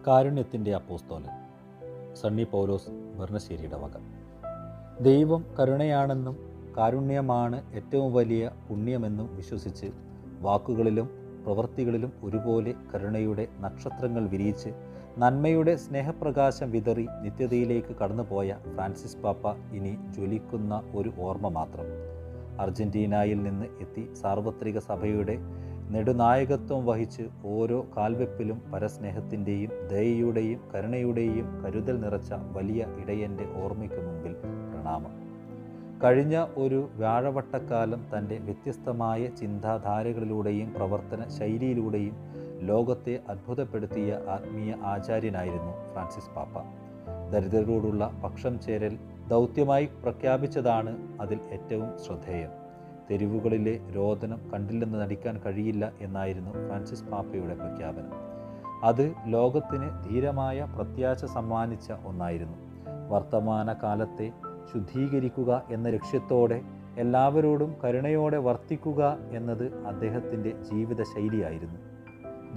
കാരുണ്യത്തിൻ്റെ അപ്പോസ്തലൻ സണ്ണി പൗലോസ് ബർണശ്ശേരിയുടെ വക. ദൈവം കരുണയാണെന്നും കാരുണ്യമാണ് ഏറ്റവും വലിയ പുണ്യമെന്നും വിശ്വസിച്ച് വാക്കുകളിലും പ്രവൃത്തികളിലും ഒരുപോലെ കരുണയുടെ നക്ഷത്രങ്ങൾ വിരിയിച്ച് നന്മയുടെ സ്നേഹപ്രകാശം വിതറി നിത്യതയിലേക്ക് കടന്നുപോയ ഫ്രാൻസിസ് പാപ്പ ഇനി ജ്വലിക്കുന്ന ഒരു ഓർമ്മ മാത്രം. അർജന്റീനയിൽ നിന്ന് എത്തി സാർവത്രിക സഭയുടെ നെടുനായകത്വം വഹിച്ച് ഓരോ കാൽവെപ്പിലും പരസ്നേഹത്തിൻ്റെയും ദയയുടെയും കരുണയുടെയും കരുതൽ നിറച്ച വലിയ ഇടയൻ്റെ ഓർമ്മയ്ക്ക് മുമ്പിൽ പ്രണാമം. കഴിഞ്ഞ ഒരു വ്യാഴവട്ടക്കാലം തൻ്റെ വ്യത്യസ്തമായ ചിന്താധാരകളിലൂടെയും പ്രവർത്തന ശൈലിയിലൂടെയും ലോകത്തെ അത്ഭുതപ്പെടുത്തിയ ആത്മീയ ആചാര്യനായിരുന്നു ഫ്രാൻസിസ് പാപ്പ. ദരിദ്രരോടുള്ള പക്ഷം ചേരൽ ദൗത്യമായി പ്രഖ്യാപിച്ചതാണ് അതിൽ ഏറ്റവും ശ്രദ്ധേയം. തെരുവുകളിലെ രോദനം കണ്ടില്ലെന്ന് നടിക്കാൻ കഴിയില്ല എന്നായിരുന്നു ഫ്രാൻസിസ് പാപ്പയുടെ പ്രഖ്യാപനം. അത് ലോകത്തിന് ധീരമായ പ്രത്യാശ സമ്മാനിച്ച ഒന്നായിരുന്നു. വർത്തമാന കാലത്തെ ശുദ്ധീകരിക്കുക എന്ന ലക്ഷ്യത്തോടെ എല്ലാവരോടും കരുണയോടെ വർത്തിക്കുക എന്നത് അദ്ദേഹത്തിൻ്റെ ജീവിത ശൈലിയായിരുന്നു.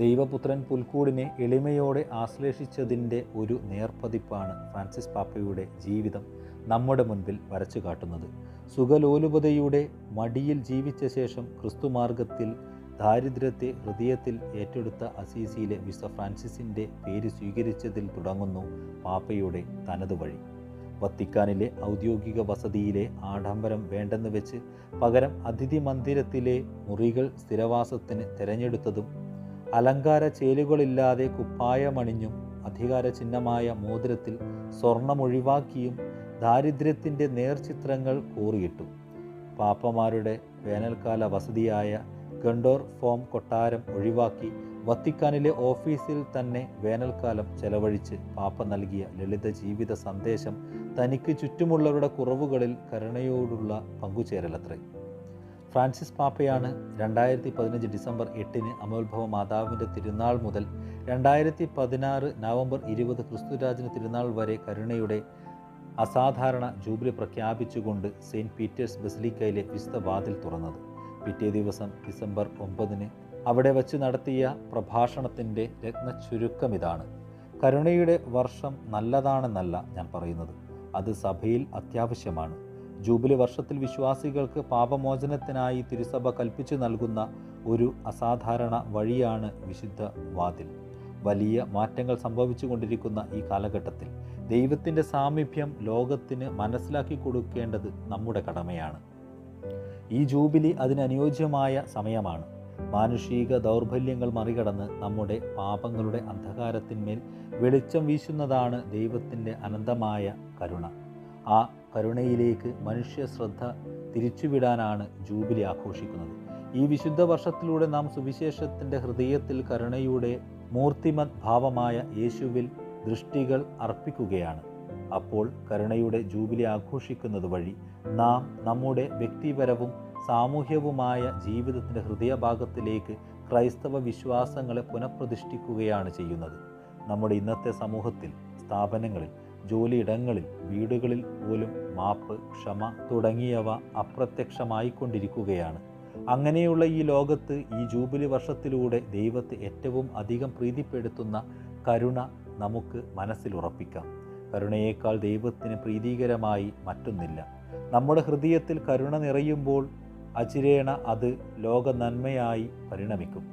ദൈവപുത്രൻ പുൽക്കൂടിനെ എളിമയോടെ ആശ്ലേഷിച്ചതിൻ്റെ ഒരു നേർപ്പതിപ്പാണ് ഫ്രാൻസിസ് പാപ്പയുടെ ജീവിതം നമ്മുടെ മുൻപിൽ വരച്ചു കാട്ടുന്നത്. സുഖലോലുപതയുടെ മടിയിൽ ജീവിച്ച ശേഷം ക്രിസ്തുമാർഗത്തിൽ ദാരിദ്ര്യത്തെ ഹൃദയത്തിൽ ഏറ്റെടുത്ത അസീസിയിലെ വിശുദ്ധ ഫ്രാൻസിസിൻ്റെ പേര് സ്വീകരിച്ചതിൽ തുടങ്ങുന്നു പാപ്പയുടെ തനത് വഴി. വത്തിക്കാനിലെ ഔദ്യോഗിക വസതിയിലെ ആഡംബരം വേണ്ടെന്ന് വെച്ച് പകരം അതിഥി മന്ദിരത്തിലെ മുറികൾ സ്ഥിരവാസത്തിന് തിരഞ്ഞെടുത്തതും അലങ്കാര ചേലുകളില്ലാതെ കുപ്പായമണിഞ്ഞും അധികാര ചിഹ്നമായ മോതിരത്തിൽ സ്വർണമൊഴിവാക്കിയും ദാരിദ്ര്യത്തിൻ്റെ നേർചിത്രങ്ങൾ കോറിയിട്ടു. പാപ്പമാരുടെ വേനൽക്കാല വസതിയായ ഗണ്ടോർ ഫോം കൊട്ടാരം ഒഴിവാക്കി വത്തിക്കാനിലെ ഓഫീസിൽ തന്നെ വേനൽക്കാലം ചെലവഴിച്ച് പാപ്പ നൽകിയ ലളിത ജീവിത സന്ദേശം തനിക്ക് ചുറ്റുമുള്ളവരുടെ കുറവുകളിൽ കരുണയോടുള്ള പങ്കുചേരലത്രേ. ഫ്രാൻസിസ് പാപ്പയാണ് 2015 ഡിസംബർ 8 അമലോത്ഭവ മാതാവിൻ്റെ തിരുനാൾ മുതൽ 2016 നവംബർ 20 ക്രിസ്തുരാജന് തിരുനാൾ വരെ കരുണയുടെ അസാധാരണ ജൂബിലി പ്രഖ്യാപിച്ചുകൊണ്ട് സെയിൻറ്റ് പീറ്റേഴ്സ് ബസിലിക്കയിലെ വിശുദ്ധ വാതിൽ തുറന്നത്. പിറ്റേ ദിവസം ഡിസംബർ 9 അവിടെ വച്ച് നടത്തിയ പ്രഭാഷണത്തിൻ്റെ രത്നചുരുക്കം ഇതാണ്: കരുണയുടെ വർഷം നല്ലതാണെന്നല്ല ഞാൻ പറയുന്നത്, അത് സഭയിൽ അത്യാവശ്യമാണ്. ജൂബിലി വർഷത്തിൽ വിശ്വാസികൾക്ക് പാപമോചനത്തിനായി തിരുസഭ കൽപ്പിച്ചു നൽകുന്ന ഒരു അസാധാരണ വഴിയാണ് വിശുദ്ധ വാതിൽ. വലിയ മാറ്റങ്ങൾ സംഭവിച്ചു കൊണ്ടിരിക്കുന്ന ഈ കാലഘട്ടത്തിൽ ദൈവത്തിൻ്റെ സാമീപ്യം ലോകത്തിന് മനസ്സിലാക്കി കൊടുക്കേണ്ടത് നമ്മുടെ കടമയാണ്. ഈ ജൂബിലി അതിനനുയോജ്യമായ സമയമാണ്. മാനുഷിക ദൗർബല്യങ്ങൾ മറികടന്ന് നമ്മുടെ പാപങ്ങളുടെ അന്ധകാരത്തിന്മേൽ വെളിച്ചം വീശുന്നതാണ് ദൈവത്തിൻ്റെ അനന്തമായ കരുണ. ആ കരുണയിലേക്ക് മനുഷ്യ ശ്രദ്ധ തിരിച്ചുവിടാനാണ് ജൂബിലി ആഘോഷിക്കുന്നത്. ഈ വിശുദ്ധ വർഷത്തിലൂടെ നാം സുവിശേഷത്തിൻ്റെ ഹൃദയത്തിൽ കരുണയുടെ മൂർത്തിമത് ഭാവമായ യേശുവിൽ ദൃഷ്ടികൾ അർപ്പിക്കുകയാണ്. അപ്പോൾ കരുണയുടെ ജൂബിലി ആഘോഷിക്കുന്നത് വഴി നാം നമ്മുടെ വ്യക്തിപരവും സാമൂഹ്യവുമായ ജീവിതത്തിൻ്റെ ഹൃദയഭാഗത്തിലേക്ക് ക്രൈസ്തവ വിശ്വാസങ്ങളെ പുനഃപ്രതിഷ്ഠിക്കുകയാണ് ചെയ്യുന്നത്. നമ്മുടെ ഇന്നത്തെ സമൂഹത്തിൽ, സ്ഥാപനങ്ങളിൽ, ജോലിയിടങ്ങളിൽ, വീടുകളിൽ പോലും മാപ്പ്, ക്ഷമ തുടങ്ങിയവ അപ്രത്യക്ഷമായിക്കൊണ്ടിരിക്കുകയാണ്. അങ്ങനെയുള്ള ഈ ലോകത്ത് ഈ ജൂബിലി വർഷത്തിലൂടെ ദൈവത്തെ ഏറ്റവും അധികം പ്രീതിപ്പെടുത്തുന്ന കരുണ നമുക്ക് മനസ്സിലുറപ്പിക്കാം. കരുണയേക്കാൾ ദൈവത്തിന് പ്രീതികരമായി മറ്റൊന്നില്ല. നമ്മുടെ ഹൃദയത്തിൽ കരുണ നിറയുമ്പോൾ അചിരേണ അത് ലോക നന്മയായി പരിണമിക്കും.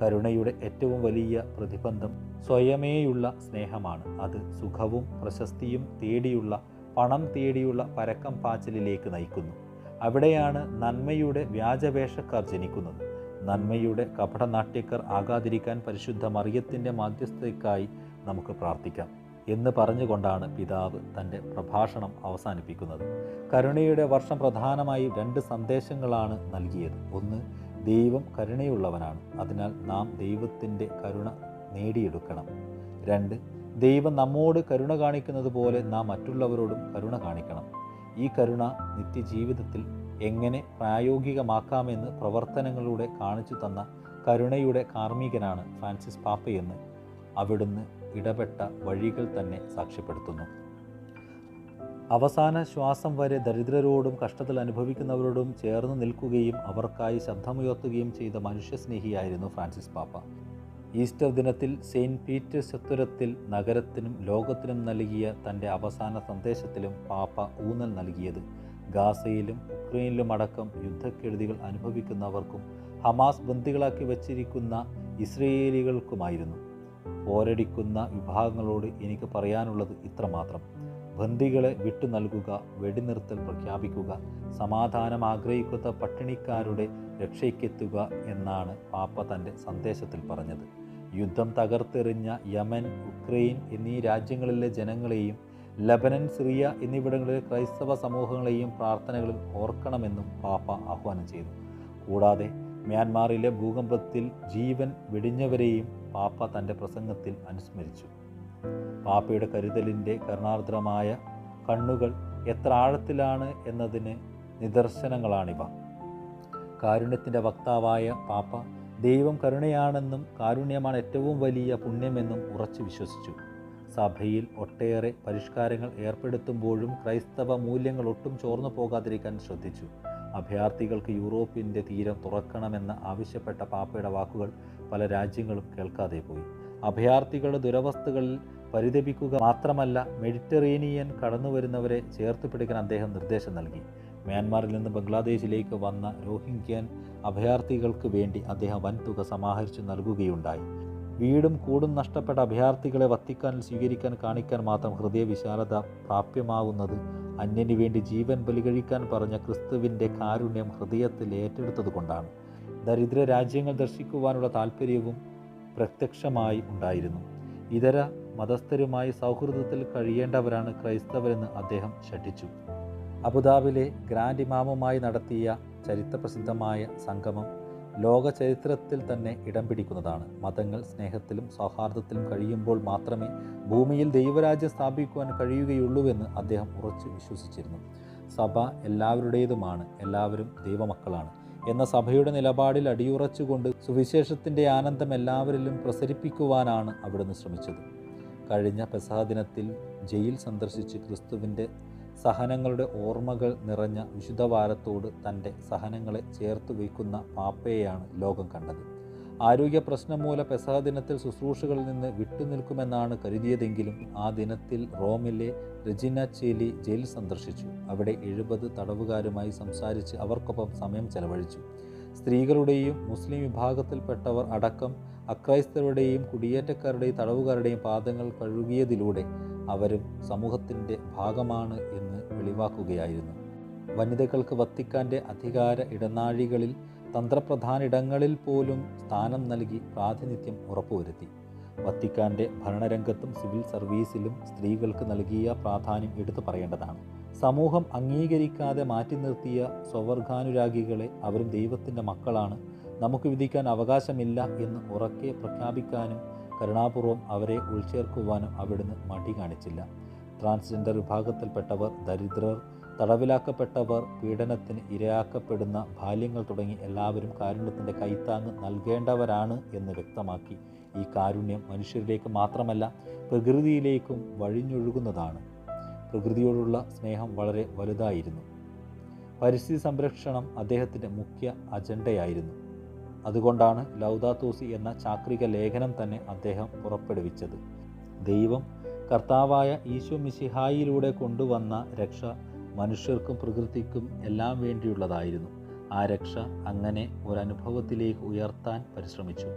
കരുണയുടെ ഏറ്റവും വലിയ പ്രതിബന്ധം സ്വയമേയുള്ള സ്നേഹമാണ്. അത് സുഖവും പ്രശസ്തിയും തേടിയുള്ള, പണം തേടിയുള്ള പരക്കം പാച്ചിലിലേക്ക് നയിക്കുന്നു. അവിടെയാണ് നന്മയുടെ വ്യാജവേഷക്കാർ ജനിക്കുന്നത്. നന്മയുടെ കപടനാട്യക്കാർ ആകാതിരിക്കാൻ പരിശുദ്ധ മറിയത്തിൻ്റെ മാധ്യസ്ഥതയ്ക്കായി നമുക്ക് പ്രാർത്ഥിക്കാം എന്ന് പറഞ്ഞുകൊണ്ടാണ് പിതാവ് തൻ്റെ പ്രഭാഷണം അവസാനിപ്പിക്കുന്നത്. കരുണയുടെ വർഷം പ്രധാനമായി 2 സന്ദേശങ്ങളാണ് നൽകിയത്. ഒന്ന്, ദൈവം കരുണയുള്ളവനാണ്, അതിനാൽ നാം ദൈവത്തിൻ്റെ കരുണ നേടിയെടുക്കണം. 2, ദൈവം നമ്മോട് കരുണ കാണിക്കുന്നത് പോലെ നാം മറ്റുള്ളവരോടും കരുണ കാണിക്കണം. ഈ കരുണ നിത്യജീവിതത്തിൽ എങ്ങനെ പ്രായോഗികമാക്കാമെന്ന് പ്രവർത്തനങ്ങളിലൂടെ കാണിച്ചു തന്ന കരുണയുടെ കാർമ്മികനാണ് ഫ്രാൻസിസ് പാപ്പയെന്ന് അവിടുന്ന് ഇടപെട്ട വഴികൾ തന്നെ സാക്ഷ്യപ്പെടുത്തുന്നു. അവസാന ശ്വാസം വരെ ദരിദ്രരോടും കഷ്ടത്തിൽ അനുഭവിക്കുന്നവരോടും ചേർന്ന് നിൽക്കുകയും അവർക്കായി ശബ്ദമുയർത്തുകയും ചെയ്ത മനുഷ്യസ്നേഹിയായിരുന്നു ഫ്രാൻസിസ് പാപ്പ. ഈസ്റ്റർ ദിനത്തിൽ സെയിൻറ്റ് പീറ്റേഴ്സ് ചത്വരത്തിൽ നഗരത്തിനും ലോകത്തിനും നൽകിയ തൻ്റെ അവസാന സന്ദേശത്തിലും പാപ്പ ഊന്നൽ നൽകിയത് ഗാസയിലും ഉക്രൈനിലുമടക്കം യുദ്ധക്കെടുതികൾ അനുഭവിക്കുന്നവർക്കും ഹമാസ് ബന്ദികളാക്കി വച്ചിരിക്കുന്ന ഇസ്രയേലികൾക്കുമായിരുന്നു. പോരടിക്കുന്ന വിഭാഗങ്ങളോട് എനിക്ക് പറയാനുള്ളത് ഇത്രമാത്രം: ബന്ദികളെ വിട്ടു നൽകുക, വെടിനിർത്തൽ പ്രഖ്യാപിക്കുക, സമാധാനം ആഗ്രഹിക്കുന്ന പട്ടിണിക്കാരുടെ രക്ഷയ്ക്കെത്തുക എന്നാണ് പാപ്പ തൻ്റെ സന്ദേശത്തിൽ പറഞ്ഞത്. യുദ്ധം തകർത്തെറിഞ്ഞ യമൻ, ഉക്രൈൻ എന്നീ രാജ്യങ്ങളിലെ ജനങ്ങളെയും ലബനൻ, സിറിയ എന്നിവിടങ്ങളിലെ ക്രൈസ്തവ സമൂഹങ്ങളെയും പ്രാർത്ഥനകളിൽ ഓർക്കണമെന്നും പാപ്പ ആഹ്വാനം ചെയ്തു. കൂടാതെ മ്യാൻമാറിലെ ഭൂകമ്പത്തിൽ ജീവൻ വെടിഞ്ഞവരെയും പാപ്പ തൻ്റെ പ്രസംഗത്തിൽ അനുസ്മരിച്ചു. പാപ്പയുടെ കരുതലിൻ്റെ കരുണാർദ്രമായ കണ്ണുകൾ എത്ര ആഴത്തിലാണ് എന്നതിന് നിദർശനങ്ങളാണിവ. കാരുണ്യത്തിൻ്റെ വക്താവായ പാപ്പ ദൈവം കരുണയാണെന്നും കാരുണ്യമാണ് ഏറ്റവും വലിയ പുണ്യമെന്നും ഉറച്ചു വിശ്വസിച്ചു. സഭയിൽ ഒട്ടേറെ പരിഷ്കാരങ്ങൾ ഏർപ്പെടുത്തുമ്പോഴും ക്രൈസ്തവ മൂല്യങ്ങൾ ഒട്ടും ചോർന്നു പോകാതിരിക്കാൻ ശ്രദ്ധിച്ചു. അഭയാർത്ഥികൾക്ക് യൂറോപ്പിൻ്റെ തീരം തുറക്കണമെന്ന് ആവശ്യപ്പെട്ട പാപ്പയുടെ വാക്കുകൾ പല രാജ്യങ്ങളും കേൾക്കാതെ പോയി. അഭയാർത്ഥികളുടെ ദുരവസ്ഥകളിൽ പരിതപിക്കുക മാത്രമല്ല, മെഡിറ്ററേനിയൻ കടന്നുവരുന്നവരെ ചേർത്ത് പിടിക്കാൻ അദ്ദേഹം നിർദ്ദേശം നൽകി. മ്യാൻമാറിൽ നിന്ന് ബംഗ്ലാദേശിലേക്ക് വന്ന റോഹിംഗ്യൻ അഭയാർത്ഥികൾക്ക് വേണ്ടി അദ്ദേഹം വൻതുക സമാഹരിച്ചു നൽകുകയുണ്ടായി. വീടും കൂടും നഷ്ടപ്പെട്ട അഭയാർത്ഥികളെ വത്തിക്കാനിൽ സ്വീകരിക്കാൻ കാണിക്കാൻ മാത്രം ഹൃദയവിശാലത പ്രാപ്യമാവുന്നത് അന്യന് വേണ്ടി ജീവൻ ബലികഴിക്കാൻ പറഞ്ഞ ക്രിസ്തുവിൻ്റെ കാരുണ്യം ഹൃദയത്തിൽ ഏറ്റെടുത്തതുകൊണ്ടാണ്. ദരിദ്ര രാജ്യങ്ങൾ ദർശിക്കുവാനുള്ള താല്പര്യവും പ്രത്യക്ഷമായി ഉണ്ടായിരുന്നു. ഇതര മതസ്ഥരുമായി സൗഹൃദത്തിൽ കഴിയേണ്ടവരാണ് ക്രൈസ്തവരെന്ന് അദ്ദേഹം ശഠിച്ചു. അബുദാബിലെ ഗ്രാൻഡ് ഇമാമുമായി നടത്തിയ ചരിത്രപ്രസിദ്ധമായ സംഗമം ലോക ചരിത്രത്തിൽ തന്നെ ഇടം പിടിക്കുന്നതാണ്. മതങ്ങൾ സ്നേഹത്തിലും സൗഹാർദ്ദത്തിലും കഴിയുമ്പോൾ മാത്രമേ ഭൂമിയിൽ ദൈവരാജ്യം സ്ഥാപിക്കുവാൻ കഴിയുകയുള്ളൂവെന്ന് അദ്ദേഹം ഉറച്ചു വിശ്വസിച്ചിരുന്നു. സഭ എല്ലാവരുടേതുമാണ്, എല്ലാവരും ദൈവമക്കളാണ് എന്ന സഭയുടെ നിലപാടിൽ അടിയുറച്ചുകൊണ്ട് സുവിശേഷത്തിൻ്റെ ആനന്ദം എല്ലാവരിലും പ്രസരിപ്പിക്കുവാനാണ് അവിടുന്ന് ശ്രമിച്ചത്. കഴിഞ്ഞ പെസഹ ദിനത്തിൽ ജയിൽ സന്ദർശിച്ച് ക്രിസ്തുവിൻ്റെ സഹനങ്ങളുടെ ഓർമ്മകൾ നിറഞ്ഞ വിശുദ്ധവാരത്തോട് തൻ്റെ സഹനങ്ങളെ ചേർത്ത് വയ്ക്കുന്ന പാപ്പയെയാണ് ലോകം കണ്ടത്. ആരോഗ്യ പ്രശ്നം മൂലം പെസഹ ദിനത്തിൽ ശുശ്രൂഷകളിൽ നിന്ന് വിട്ടുനിൽക്കുമെന്നാണ് കരുതിയതെങ്കിലും ആ ദിനത്തിൽ റോമിലെ റെജിന ചേലി ജയിൽ സന്ദർശിച്ചു. അവിടെ 70 തടവുകാരുമായി സംസാരിച്ച് അവർക്കൊപ്പം സമയം ചെലവഴിച്ചു. സ്ത്രീകളുടെയും മുസ്ലിം വിഭാഗത്തിൽപ്പെട്ടവർ അടക്കം അക്രൈസ്തവരുടെയും കുടിയേറ്റക്കാരുടെയും തടവുകാരുടെയും പാദങ്ങൾ കഴുകിയതിലൂടെ അവരും സമൂഹത്തിൻ്റെ ഭാഗമാണ് എന്ന് വെളിവാക്കുകയായിരുന്നു. വനിതകൾക്ക് വത്തിക്കാൻ്റെ അധികാര ഇടനാഴികളിൽ, തന്ത്രപ്രധാന ഇടങ്ങളിൽ പോലും സ്ഥാനം നൽകി പ്രാതിനിധ്യം ഉറപ്പുവരുത്തി. വത്തിക്കാൻ്റെ ഭരണരംഗത്തും സിവിൽ സർവീസിലും സ്ത്രീകൾക്ക് നൽകിയ പ്രാധാന്യം എടുത്തു പറയേണ്ടതാണ്. സമൂഹം അംഗീകരിക്കാതെ മാറ്റി നിർത്തിയ സ്വവർഗാനുരാഗികളെ അവരും ദൈവത്തിൻ്റെ മക്കളാണ്, നമുക്ക് വിധിക്കാൻ അവകാശമില്ല എന്ന് ഉറക്കെ പ്രഖ്യാപിക്കാനും കരുണാപൂർവം അവരെ ഉൾച്ചേർക്കുവാനും അവിടുന്ന് മടി കാണിച്ചില്ല. ട്രാൻസ്ജെൻഡർ വിഭാഗത്തിൽപ്പെട്ടവർ, ദരിദ്രർ, തടവിലാക്കപ്പെട്ടവർ, പീഡനത്തിന് ഇരയാക്കപ്പെടുന്ന ബാല്യങ്ങൾ തുടങ്ങി എല്ലാവരും കാരുണ്യത്തിൻ്റെ കൈത്താങ്ങ് നൽകേണ്ടവരാണ് എന്ന് വ്യക്തമാക്കി. ഈ കാരുണ്യം മനുഷ്യരിലേക്ക് മാത്രമല്ല പ്രകൃതിയിലേക്കും വഴിഞ്ഞൊഴുകുന്നതാണ്. പ്രകൃതിയോടുള്ള സ്നേഹം വളരെ വലുതായിരുന്നു. പരിസ്ഥിതി സംരക്ഷണം അദ്ദേഹത്തിൻ്റെ മുഖ്യ അജണ്ടയായിരുന്നു. അതുകൊണ്ടാണ് ലൗദാത്തോ സി എന്ന ചാക്രിക ലേഖനം തന്നെ അദ്ദേഹം പുറപ്പെടുവിച്ചത്. ദൈവം കർത്താവായ ഈശോ മിശിഹായിലൂടെ കൊണ്ടുവന്ന രക്ഷ മനുഷ്യർക്കും പ്രകൃതിക്കും എല്ലാം വേണ്ടിയുള്ളതായിരുന്നു. ആ രക്ഷ അങ്ങനെ ഒരനുഭവത്തിലേക്ക് ഉയർത്താൻ പരിശ്രമിച്ചു.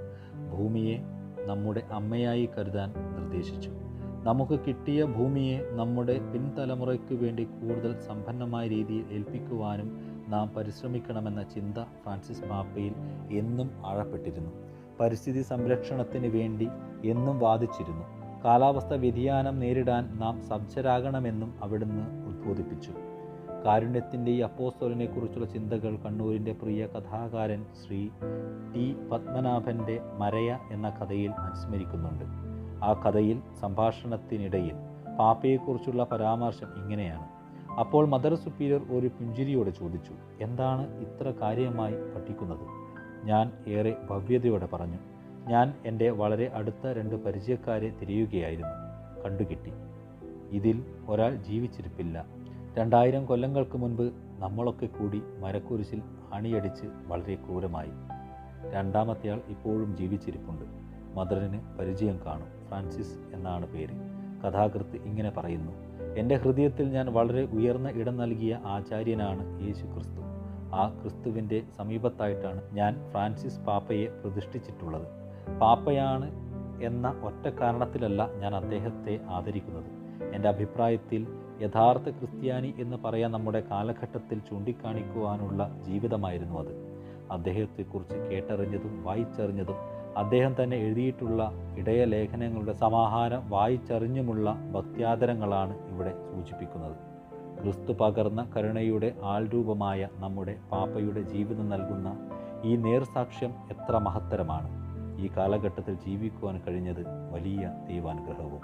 ഭൂമിയെ നമ്മുടെ അമ്മയായി കരുതാൻ നിർദ്ദേശിച്ചു. നമുക്ക് കിട്ടിയ ഭൂമിയെ നമ്മുടെ പിൻതലമുറയ്ക്ക് വേണ്ടി കൂടുതൽ സമ്പന്നമായ രീതിയിൽ ഏൽപ്പിക്കുവാനും നാം പരിശ്രമിക്കണമെന്ന ചിന്ത ഫ്രാൻസിസ് പാപ്പയിൽ എന്നും ആഴപ്പെട്ടിരുന്നു. പരിസ്ഥിതി സംരക്ഷണത്തിന് വേണ്ടി എന്നും വാദിച്ചിരുന്നു. കാലാവസ്ഥ വ്യതിയാനം നേരിടാൻ നാം സജ്ജരാകണമെന്നും അവിടുന്ന് ഉദ്ബോധിപ്പിച്ചു. കാരുണ്യത്തിൻ്റെ ഈ അപ്പോസ്തലനെക്കുറിച്ചുള്ള ചിന്തകൾ കണ്ണൂരിൻ്റെ പ്രിയ കഥാകാരൻ ശ്രീ ടി പത്മനാഭൻ്റെ മരയ എന്ന കഥയിൽ അനുസ്മരിക്കുന്നുണ്ട്. ആ കഥയിൽ സംഭാഷണത്തിനിടയിൽ പാപ്പയെക്കുറിച്ചുള്ള പരാമർശം ഇങ്ങനെയാണ്: അപ്പോൾ മദർ സുപ്പീരിയർ ഒരു പുഞ്ചിരിയോടെ ചോദിച്ചു, എന്താണ് ഇത്ര കാര്യമായി പഠിക്കുന്നത്? ഞാൻ ഏറെ ഭവ്യതയോടെ പറഞ്ഞു, ഞാൻ എൻ്റെ വളരെ അടുത്ത 2 പരിചയക്കാരെ തിരയുകയായിരുന്നു. കണ്ടുകിട്ടി. ഇതിൽ ഒരാൾ ജീവിച്ചിരിപ്പില്ല. 2000 കൊല്ലങ്ങൾക്ക് മുൻപ് നമ്മളൊക്കെ കൂടി മരക്കുരിശിൽ അണിയടിച്ച് വളരെ ക്രൂരമായി. രണ്ടാമത്തെയാൾ ഇപ്പോഴും ജീവിച്ചിരിപ്പുണ്ട്. മദറിന് പരിചയം കാണും. ഫ്രാൻസിസ് എന്നാണ് പേര്. കഥാകൃത്ത് ഇങ്ങനെ പറയുന്നു: എൻ്റെ ഹൃദയത്തിൽ ഞാൻ വളരെ ഉയർന്ന ഇടം നൽകിയ ആചാര്യനാണ് യേശു ക്രിസ്തു. ആ ക്രിസ്തുവിൻ്റെ സമീപത്തായിട്ടാണ് ഞാൻ ഫ്രാൻസിസ് പാപ്പയെ പ്രതിഷ്ഠിച്ചിട്ടുള്ളത്. പാപ്പയാണ് എന്ന ഒറ്റ കാരണത്തിലല്ല ഞാൻ അദ്ദേഹത്തെ ആദരിക്കുന്നത്. എൻ്റെ അഭിപ്രായത്തിൽ യഥാർത്ഥ ക്രിസ്ത്യാനി എന്ന് പറയാൻ നമ്മുടെ കാലഘട്ടത്തിൽ ചൂണ്ടിക്കാണിക്കുവാനുള്ള ജീവിതമായിരുന്നു അത്. അദ്ദേഹത്തെക്കുറിച്ച് കേട്ടറിഞ്ഞതും വായിച്ചറിഞ്ഞതും അദ്ദേഹം തന്നെ എഴുതിയിട്ടുള്ള ഇടയലേഖനങ്ങളുടെ സമാഹാരം വായിച്ചറിഞ്ഞുമുള്ള ഭക്ത്യാദരങ്ങളാണ് ഇവിടെ സൂചിപ്പിക്കുന്നത്. ക്രിസ്തു പകർന്ന കരുണയുടെ ആൾരൂപമായ നമ്മുടെ പാപ്പയുടെ ജീവിതം നൽകുന്ന ഈ നേർസാക്ഷ്യം എത്ര മഹത്തരമാണ്! ഈ കാലഘട്ടത്തിൽ ജീവിക്കുവാൻ കഴിഞ്ഞത് വലിയ ദൈവാനുഗ്രഹവും.